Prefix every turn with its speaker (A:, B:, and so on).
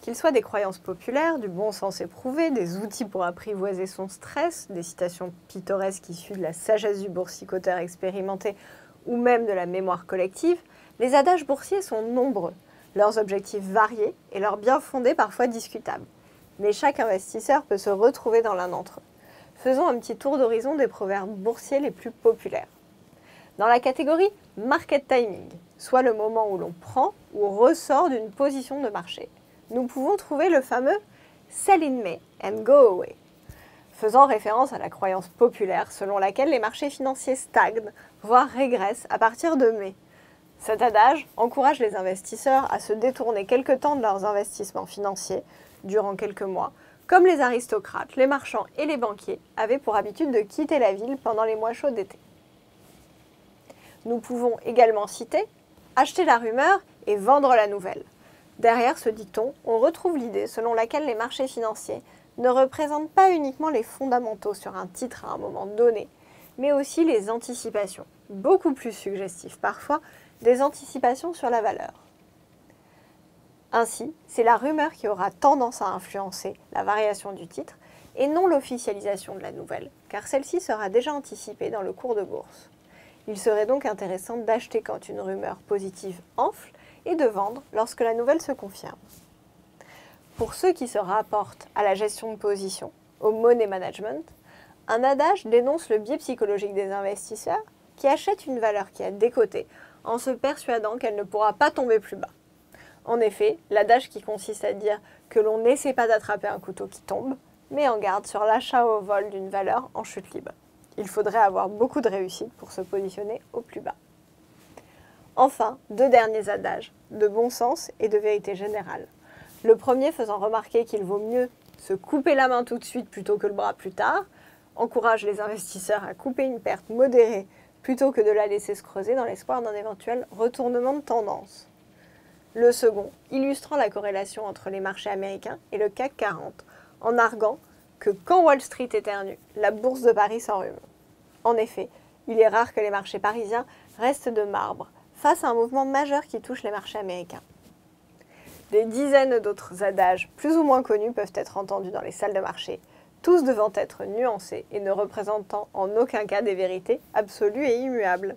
A: Qu'il soit des croyances populaires, du bon sens éprouvé, des outils pour apprivoiser son stress, des citations pittoresques issues de la sagesse du boursicoteur expérimenté ou même de la mémoire collective, les adages boursiers sont nombreux, leurs objectifs variés et leurs bien-fondés parfois discutables. Mais chaque investisseur peut se retrouver dans l'un d'entre eux. Faisons un petit tour d'horizon des proverbes boursiers les plus populaires. Dans la catégorie market timing, soit le moment où l'on prend ou ressort d'une position de marché, nous pouvons trouver le fameux « sell in May and go away », faisant référence à la croyance populaire selon laquelle les marchés financiers stagnent, voire régressent à partir de mai. Cet adage encourage les investisseurs à se détourner quelque temps de leurs investissements financiers durant quelques mois, comme les aristocrates, les marchands et les banquiers avaient pour habitude de quitter la ville pendant les mois chauds d'été. Nous pouvons également citer « acheter la rumeur et vendre la nouvelle ». Derrière ce dicton, on retrouve l'idée selon laquelle les marchés financiers ne représentent pas uniquement les fondamentaux sur un titre à un moment donné, mais aussi les anticipations, beaucoup plus suggestives parfois, des anticipations sur la valeur. Ainsi, c'est la rumeur qui aura tendance à influencer la variation du titre et non l'officialisation de la nouvelle, car celle-ci sera déjà anticipée dans le cours de bourse. Il serait donc intéressant d'acheter quand une rumeur positive enfle et de vendre lorsque la nouvelle se confirme. Pour ceux qui se rapportent à la gestion de position, au money management, un adage dénonce le biais psychologique des investisseurs qui achètent une valeur qui a décoté en se persuadant qu'elle ne pourra pas tomber plus bas. En effet, l'adage qui consiste à dire que l'on n'essaie pas d'attraper un couteau qui tombe, met en garde sur l'achat au vol d'une valeur en chute libre. Il faudrait avoir beaucoup de réussite pour se positionner au plus bas. Enfin, deux derniers adages, de bon sens et de vérité générale. Le premier faisant remarquer qu'il vaut mieux se couper la main tout de suite plutôt que le bras plus tard, encourage les investisseurs à couper une perte modérée plutôt que de la laisser se creuser dans l'espoir d'un éventuel retournement de tendance. Le second, illustrant la corrélation entre les marchés américains et le CAC 40, en arguant que quand Wall Street éternue, la bourse de Paris s'enrhume. En effet, il est rare que les marchés parisiens restent de marbre face à un mouvement majeur qui touche les marchés américains. Des dizaines d'autres adages plus ou moins connus peuvent être entendus dans les salles de marché, tous devant être nuancés et ne représentant en aucun cas des vérités absolues et immuables.